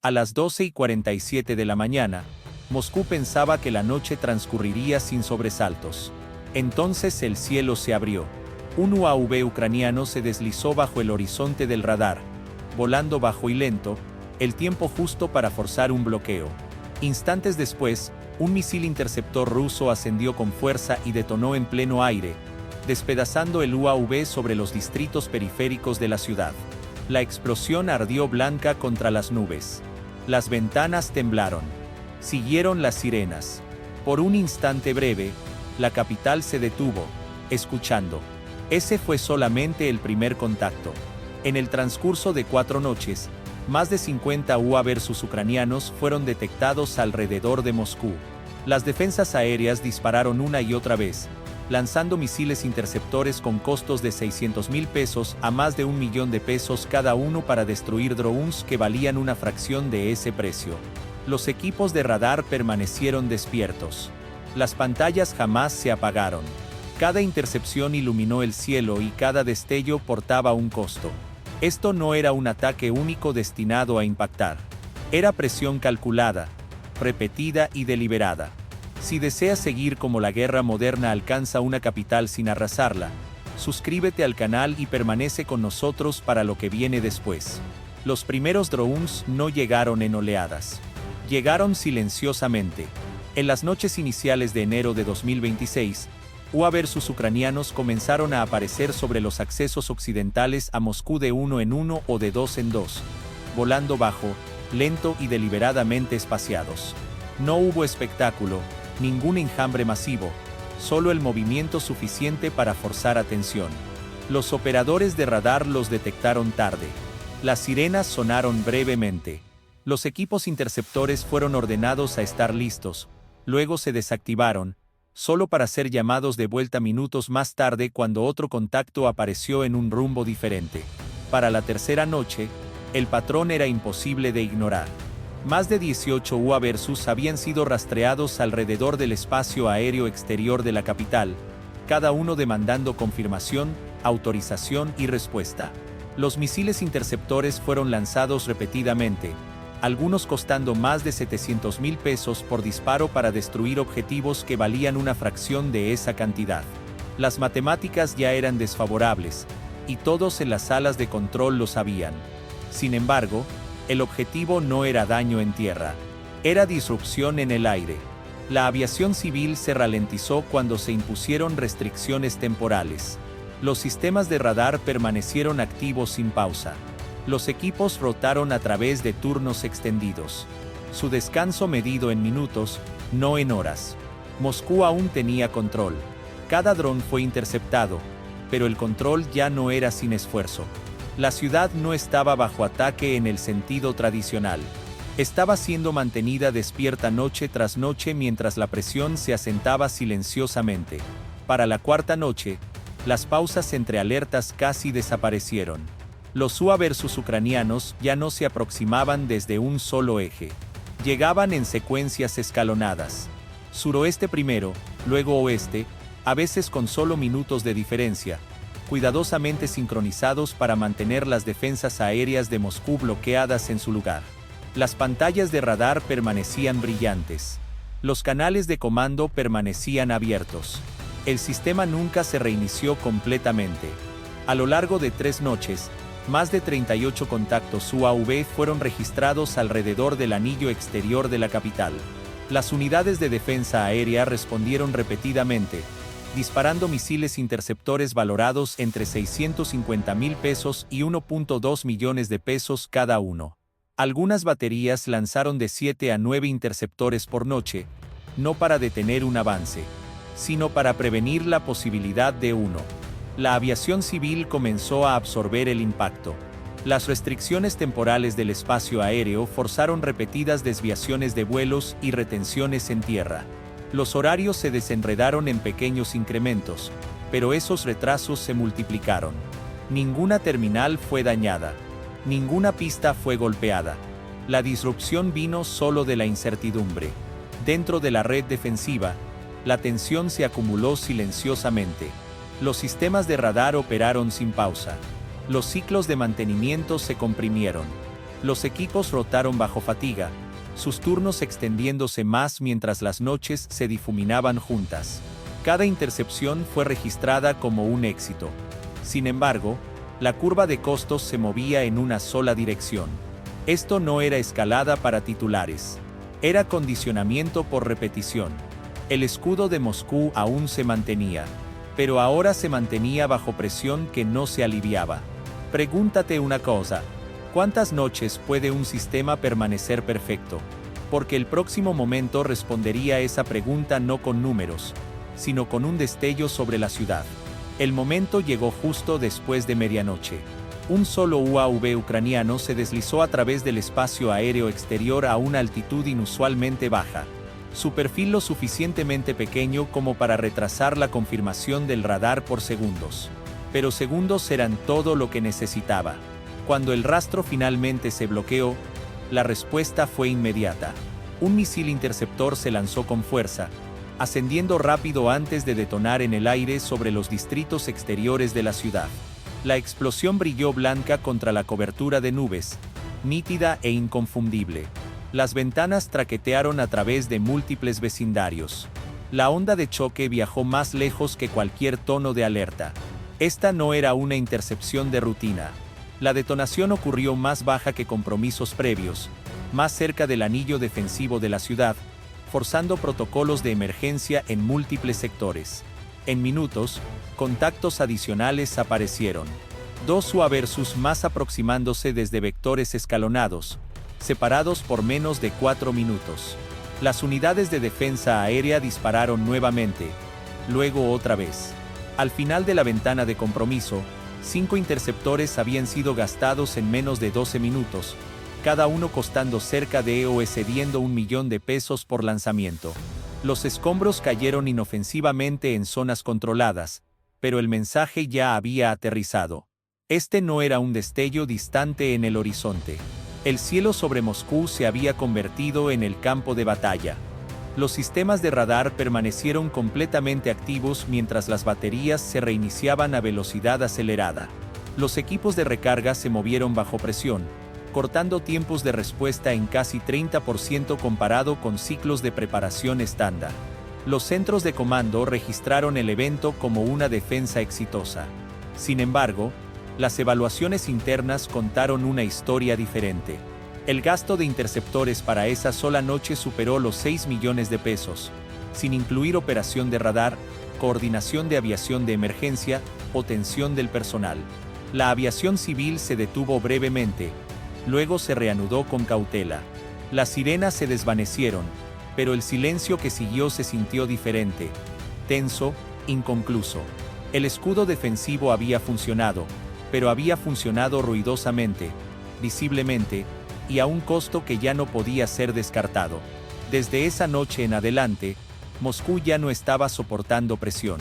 A las 12:47 de la mañana, Moscú pensaba que la noche transcurriría sin sobresaltos. Entonces el cielo se abrió. Un UAV ucraniano se deslizó bajo el horizonte del radar, volando bajo y lento, el tiempo justo para forzar un bloqueo. Instantes después, un misil interceptor ruso ascendió con fuerza y detonó en pleno aire, despedazando el UAV sobre los distritos periféricos de la ciudad. La explosión ardió blanca contra las nubes. Las ventanas temblaron. Siguieron las sirenas. Por un instante breve, la capital se detuvo, escuchando. Ese fue solamente el primer contacto. En el transcurso de 4 noches, más de 50 UAVs ucranianos fueron detectados alrededor de Moscú. Las defensas aéreas dispararon una y otra vez, lanzando misiles interceptores con costos de 600.000 pesos a más de 1 millón de pesos cada uno para destruir drones que valían una fracción de ese precio. Los equipos de radar permanecieron despiertos. Las pantallas jamás se apagaron. Cada intercepción iluminó el cielo y cada destello portaba un costo. Esto no era un ataque único destinado a impactar. Era presión calculada, repetida y deliberada. Si deseas seguir cómo la guerra moderna alcanza una capital sin arrasarla, suscríbete al canal y permanece con nosotros para lo que viene después. Los primeros drones no llegaron en oleadas. Llegaron silenciosamente. En las noches iniciales de enero de 2026, UAVs ucranianos comenzaron a aparecer sobre los accesos occidentales a Moscú de 1 en 1 o de 2 en 2, volando bajo, lento y deliberadamente espaciados. No hubo espectáculo, ningún enjambre masivo, solo el movimiento suficiente para forzar atención. Los operadores de radar los detectaron tarde. Las sirenas sonaron brevemente. Los equipos interceptores fueron ordenados a estar listos, luego se desactivaron, solo para ser llamados de vuelta minutos más tarde cuando otro contacto apareció en un rumbo diferente. Para la tercera noche, el patrón era imposible de ignorar. Más de 18 UAVs habían sido rastreados alrededor del espacio aéreo exterior de la capital, cada uno demandando confirmación, autorización y respuesta. Los misiles interceptores fueron lanzados repetidamente, algunos costando más de 700.000 pesos por disparo para destruir objetivos que valían una fracción de esa cantidad. Las matemáticas ya eran desfavorables, y todos en las salas de control lo sabían. Sin embargo, el objetivo no era daño en tierra, era disrupción en el aire. La aviación civil se ralentizó cuando se impusieron restricciones temporales. Los sistemas de radar permanecieron activos sin pausa. Los equipos rotaron a través de turnos extendidos. Su descanso medido en minutos, no en horas. Moscú aún tenía control. Cada dron fue interceptado, pero el control ya no era sin esfuerzo. La ciudad no estaba bajo ataque en el sentido tradicional. Estaba siendo mantenida despierta noche tras noche mientras la presión se asentaba silenciosamente. Para la cuarta noche, las pausas entre alertas casi desaparecieron. Los UAVs ucranianos ya no se aproximaban desde un solo eje. Llegaban en secuencias escalonadas. Suroeste primero, luego oeste, a veces con solo minutos de diferencia, cuidadosamente sincronizados para mantener las defensas aéreas de Moscú bloqueadas en su lugar. Las pantallas de radar permanecían brillantes. Los canales de comando permanecían abiertos. El sistema nunca se reinició completamente. A lo largo de 3 noches, más de 38 contactos UAV fueron registrados alrededor del anillo exterior de la capital. Las unidades de defensa aérea respondieron repetidamente, disparando misiles interceptores valorados entre 650.000 pesos y 1.2 millones de pesos cada uno. Algunas baterías lanzaron de 7 a 9 interceptores por noche, no para detener un avance, sino para prevenir la posibilidad de uno. La aviación civil comenzó a absorber el impacto. Las restricciones temporales del espacio aéreo forzaron repetidas desviaciones de vuelos y retenciones en tierra. Los horarios se desenredaron en pequeños incrementos, pero esos retrasos se multiplicaron. Ninguna terminal fue dañada. Ninguna pista fue golpeada. La disrupción vino solo de la incertidumbre. Dentro de la red defensiva, la tensión se acumuló silenciosamente. Los sistemas de radar operaron sin pausa. Los ciclos de mantenimiento se comprimieron. Los equipos rotaron bajo fatiga, sus turnos extendiéndose más mientras las noches se difuminaban juntas. Cada intercepción fue registrada como un éxito. Sin embargo, la curva de costos se movía en una sola dirección. Esto no era escalada para titulares. Era condicionamiento por repetición. El escudo de Moscú aún se mantenía, pero ahora se mantenía bajo presión que no se aliviaba. Pregúntate una cosa: ¿cuántas noches puede un sistema permanecer perfecto? Porque el próximo momento respondería esa pregunta no con números, sino con un destello sobre la ciudad. El momento llegó justo después de medianoche. Un solo UAV ucraniano se deslizó a través del espacio aéreo exterior a una altitud inusualmente baja. Su perfil lo suficientemente pequeño como para retrasar la confirmación del radar por segundos. Pero segundos eran todo lo que necesitaba. Cuando el rastro finalmente se bloqueó, la respuesta fue inmediata. Un misil interceptor se lanzó con fuerza, ascendiendo rápido antes de detonar en el aire sobre los distritos exteriores de la ciudad. La explosión brilló blanca contra la cobertura de nubes, nítida e inconfundible. Las ventanas traquetearon a través de múltiples vecindarios. La onda de choque viajó más lejos que cualquier tono de alerta. Esta no era una intercepción de rutina. La detonación ocurrió más baja que compromisos previos, más cerca del anillo defensivo de la ciudad, forzando protocolos de emergencia en múltiples sectores. En minutos, contactos adicionales aparecieron. Dos UAVs más aproximándose desde vectores escalonados, separados por menos de 4 minutos. Las unidades de defensa aérea dispararon nuevamente, luego otra vez. Al final de la ventana de compromiso, 5 interceptores habían sido gastados en menos de 12 minutos, cada uno costando cerca de o excediendo $1 millón por lanzamiento. Los escombros cayeron inofensivamente en zonas controladas, pero el mensaje ya había aterrizado. Este no era un destello distante en el horizonte. El cielo sobre Moscú se había convertido en el campo de batalla. Los sistemas de radar permanecieron completamente activos mientras las baterías se reiniciaban a velocidad acelerada. Los equipos de recarga se movieron bajo presión, cortando tiempos de respuesta en casi 30% comparado con ciclos de preparación estándar. Los centros de comando registraron el evento como una defensa exitosa. Sin embargo, las evaluaciones internas contaron una historia diferente. El gasto de interceptores para esa sola noche superó los $6 millones, sin incluir operación de radar, coordinación de aviación de emergencia o tensión del personal. La aviación civil se detuvo brevemente, luego se reanudó con cautela. Las sirenas se desvanecieron, pero el silencio que siguió se sintió diferente, tenso, inconcluso. El escudo defensivo había funcionado, pero había funcionado ruidosamente, visiblemente, y a un costo que ya no podía ser descartado. Desde esa noche en adelante, Moscú ya no estaba soportando presión.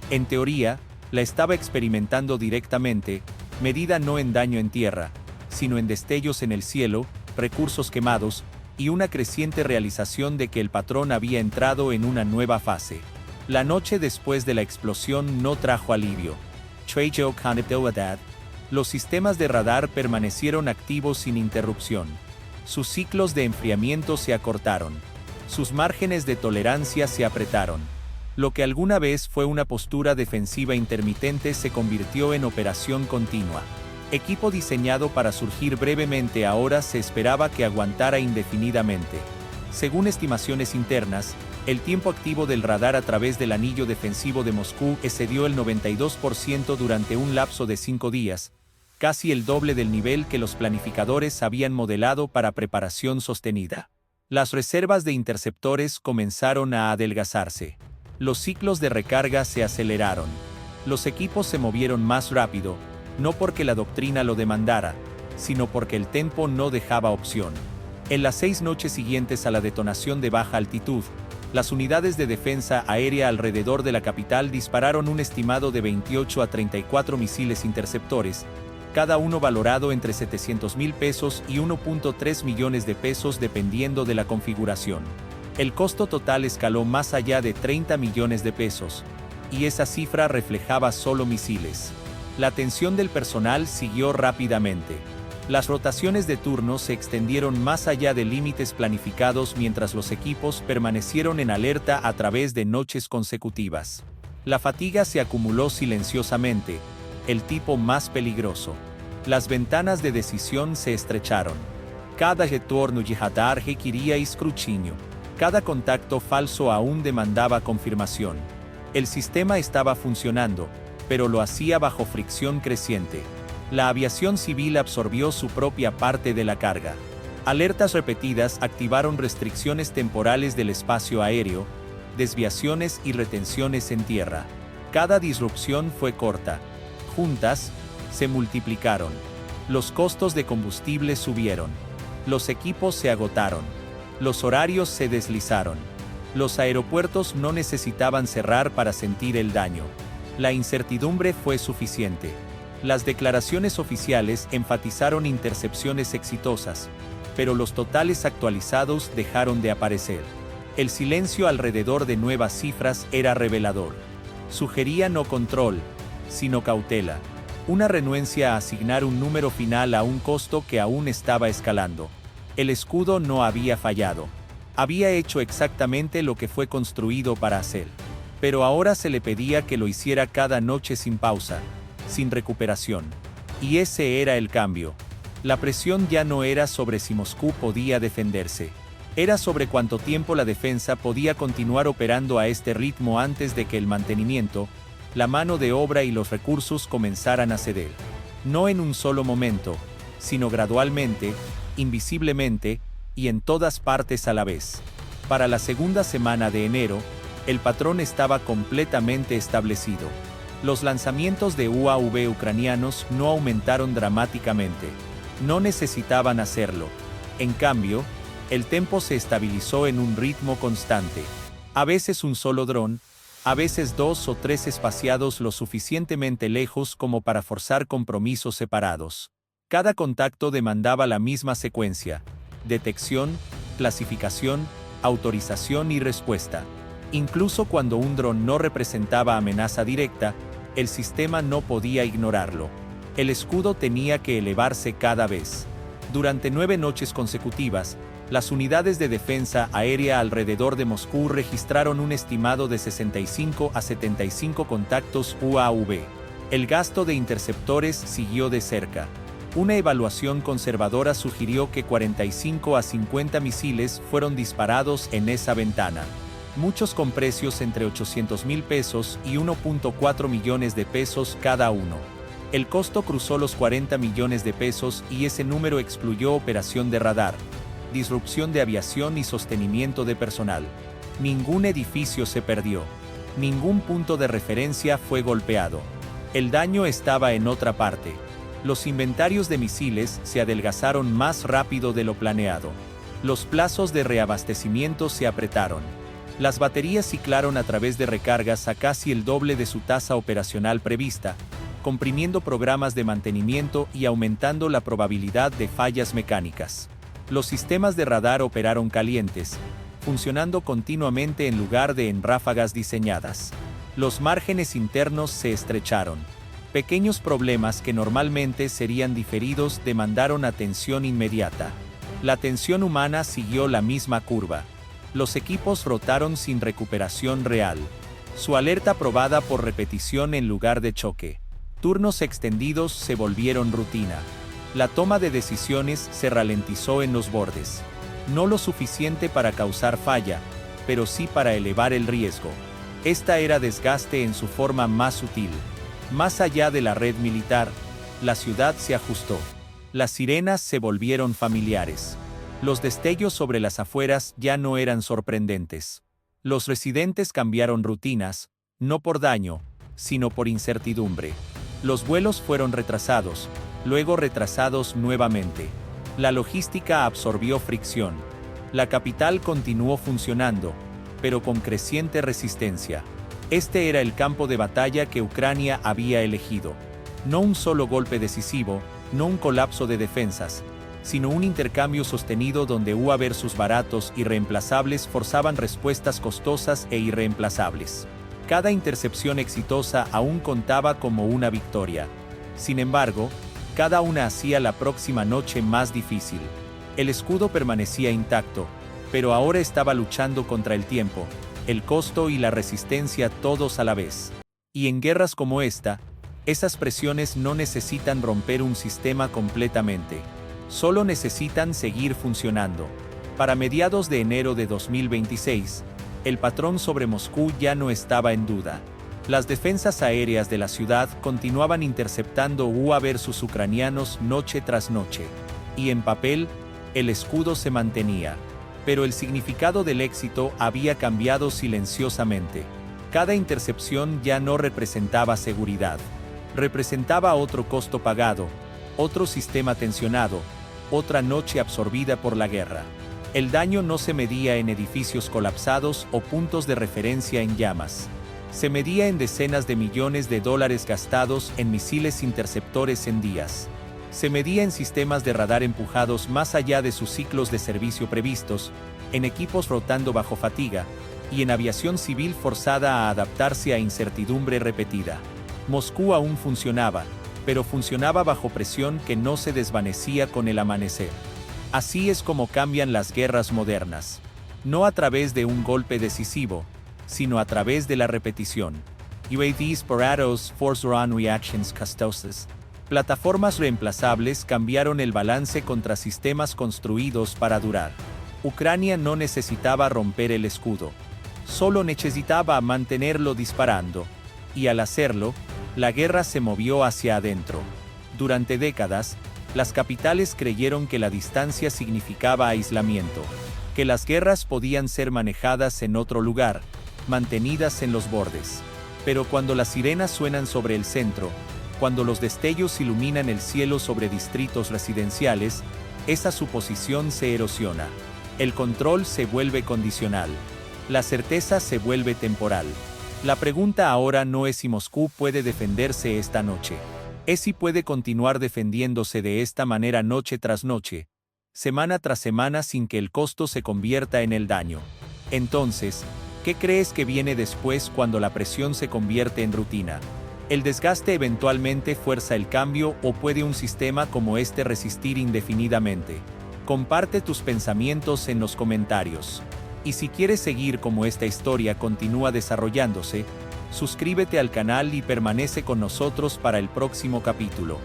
En teoría, la estaba experimentando directamente, medida no en daño en tierra, sino en destellos en el cielo, recursos quemados, y una creciente realización de que el patrón había entrado en una nueva fase. La noche después de la explosión no trajo alivio. Los sistemas de radar permanecieron activos sin interrupción. Sus ciclos de enfriamiento se acortaron. Sus márgenes de tolerancia se apretaron. Lo que alguna vez fue una postura defensiva intermitente se convirtió en operación continua. Equipo diseñado para surgir brevemente ahora se esperaba que aguantara indefinidamente. Según estimaciones internas, el tiempo activo del radar a través del anillo defensivo de Moscú excedió el 92% durante un lapso de 5 días, casi el doble del nivel que los planificadores habían modelado para preparación sostenida. Las reservas de interceptores comenzaron a adelgazarse. Los ciclos de recarga se aceleraron. Los equipos se movieron más rápido, no porque la doctrina lo demandara, sino porque el tempo no dejaba opción. En las 6 noches siguientes a la detonación de baja altitud, las unidades de defensa aérea alrededor de la capital dispararon un estimado de 28 a 34 misiles interceptores, cada uno valorado entre $700,000 y $1.3 millones dependiendo de la configuración. El costo total escaló más allá de $30 millones, y esa cifra reflejaba solo misiles. La tensión del personal siguió rápidamente. Las rotaciones de turno se extendieron más allá de límites planificados mientras los equipos permanecieron en alerta a través de noches consecutivas. La fatiga se acumuló silenciosamente, el tipo más peligroso. Las ventanas de decisión se estrecharon. Cada retorno jihadar requería escrutinio. Cada contacto falso aún demandaba confirmación. El sistema estaba funcionando, pero lo hacía bajo fricción creciente. La aviación civil absorbió su propia parte de la carga. Alertas repetidas activaron restricciones temporales del espacio aéreo, desviaciones y retenciones en tierra. Cada disrupción fue corta. Juntas, se multiplicaron. Los costos de combustible subieron. Los equipos se agotaron. Los horarios se deslizaron. Los aeropuertos no necesitaban cerrar para sentir el daño. La incertidumbre fue suficiente. Las declaraciones oficiales enfatizaron intercepciones exitosas, pero los totales actualizados dejaron de aparecer. El silencio alrededor de nuevas cifras era revelador. Sugería no control, sino cautela. Una renuencia a asignar un número final a un costo que aún estaba escalando. El escudo no había fallado. Había hecho exactamente lo que fue construido para hacer. Pero ahora se le pedía que lo hiciera cada noche sin pausa, sin recuperación. Y ese era el cambio. La presión ya no era sobre si Moscú podía defenderse. Era sobre cuánto tiempo la defensa podía continuar operando a este ritmo antes de que el mantenimiento, la mano de obra y los recursos comenzaran a ceder. No en un solo momento, sino gradualmente, invisiblemente, y en todas partes a la vez. Para la segunda semana de enero, el patrón estaba completamente establecido. Los lanzamientos de UAV ucranianos no aumentaron dramáticamente. No necesitaban hacerlo. En cambio, el tempo se estabilizó en un ritmo constante. A veces un solo dron, a veces 2 o 3 espaciados lo suficientemente lejos como para forzar compromisos separados. Cada contacto demandaba la misma secuencia: detección, clasificación, autorización y respuesta. Incluso cuando un dron no representaba amenaza directa, el sistema no podía ignorarlo. El escudo tenía que elevarse cada vez. Durante 9 noches consecutivas, las unidades de defensa aérea alrededor de Moscú registraron un estimado de 65 a 75 contactos UAV. El gasto de interceptores siguió de cerca. Una evaluación conservadora sugirió que 45 a 50 misiles fueron disparados en esa ventana. Muchos con precios entre 800,000 pesos y 1.4 millones de pesos cada uno. El costo cruzó los 40 millones de pesos y ese número excluyó operación de radar, disrupción de aviación y sostenimiento de personal. Ningún edificio se perdió. Ningún punto de referencia fue golpeado. El daño estaba en otra parte. Los inventarios de misiles se adelgazaron más rápido de lo planeado. Los plazos de reabastecimiento se apretaron. Las baterías ciclaron a través de recargas a casi el doble de su tasa operacional prevista, comprimiendo programas de mantenimiento y aumentando la probabilidad de fallas mecánicas. Los sistemas de radar operaron calientes, funcionando continuamente en lugar de en ráfagas diseñadas. Los márgenes internos se estrecharon. Pequeños problemas que normalmente serían diferidos demandaron atención inmediata. La tensión humana siguió la misma curva. Los equipos rotaron sin recuperación real. Su alerta probada por repetición en lugar de choque. Turnos extendidos se volvieron rutina. La toma de decisiones se ralentizó en los bordes. No lo suficiente para causar falla, pero sí para elevar el riesgo. Esta era desgaste en su forma más sutil. Más allá de la red militar, la ciudad se ajustó. Las sirenas se volvieron familiares. Los destellos sobre las afueras ya no eran sorprendentes. Los residentes cambiaron rutinas, no por daño, sino por incertidumbre. Los vuelos fueron retrasados, luego retrasados nuevamente. La logística absorbió fricción. La capital continuó funcionando, pero con creciente resistencia. Este era el campo de batalla que Ucrania había elegido. No un solo golpe decisivo, no un colapso de defensas, sino un intercambio sostenido donde UA versus baratos y reemplazables forzaban respuestas costosas e irreemplazables. Cada intercepción exitosa aún contaba como una victoria. Sin embargo, Cada una hacía la próxima noche más difícil. El escudo permanecía intacto, pero ahora estaba luchando contra el tiempo, el costo y la resistencia todos a la vez. Y en guerras como esta, esas presiones no necesitan romper un sistema completamente. Solo necesitan seguir funcionando. Para mediados de enero de 2026, el patrón sobre Moscú ya no estaba en duda. Las defensas aéreas de la ciudad continuaban interceptando UA versus ucranianos noche tras noche. Y en papel, el escudo se mantenía. Pero el significado del éxito había cambiado silenciosamente. Cada intercepción ya no representaba seguridad. Representaba otro costo pagado, otro sistema tensionado, otra noche absorbida por la guerra. El daño no se medía en edificios colapsados o puntos de referencia en llamas. Se medía en decenas de millones de dólares gastados en misiles interceptores en días. Se medía en sistemas de radar empujados más allá de sus ciclos de servicio previstos, en equipos rotando bajo fatiga, y en aviación civil forzada a adaptarse a incertidumbre repetida. Moscú aún funcionaba, pero funcionaba bajo presión que no se desvanecía con el amanecer. Así es como cambian las guerras modernas. No a través de un golpe decisivo, sino a través de la repetición. UAVs Parados Force Run Reactions Custoses. Plataformas reemplazables cambiaron el balance contra sistemas construidos para durar. Ucrania no necesitaba romper el escudo. Solo necesitaba mantenerlo disparando. Y al hacerlo, la guerra se movió hacia adentro. Durante décadas, las capitales creyeron que la distancia significaba aislamiento, que las guerras podían ser manejadas en otro lugar, mantenidas en los bordes. Pero cuando las sirenas suenan sobre el centro, cuando los destellos iluminan el cielo sobre distritos residenciales, esa suposición se erosiona. El control se vuelve condicional. La certeza se vuelve temporal. La pregunta ahora no es si Moscú puede defenderse esta noche. Es si puede continuar defendiéndose de esta manera noche tras noche, semana tras semana sin que el costo se convierta en el daño. Entonces, ¿qué crees que viene después cuando la presión se convierte en rutina? ¿El desgaste eventualmente fuerza el cambio o puede un sistema como este resistir indefinidamente? Comparte tus pensamientos en los comentarios. Y si quieres seguir cómo esta historia continúa desarrollándose, suscríbete al canal y permanece con nosotros para el próximo capítulo.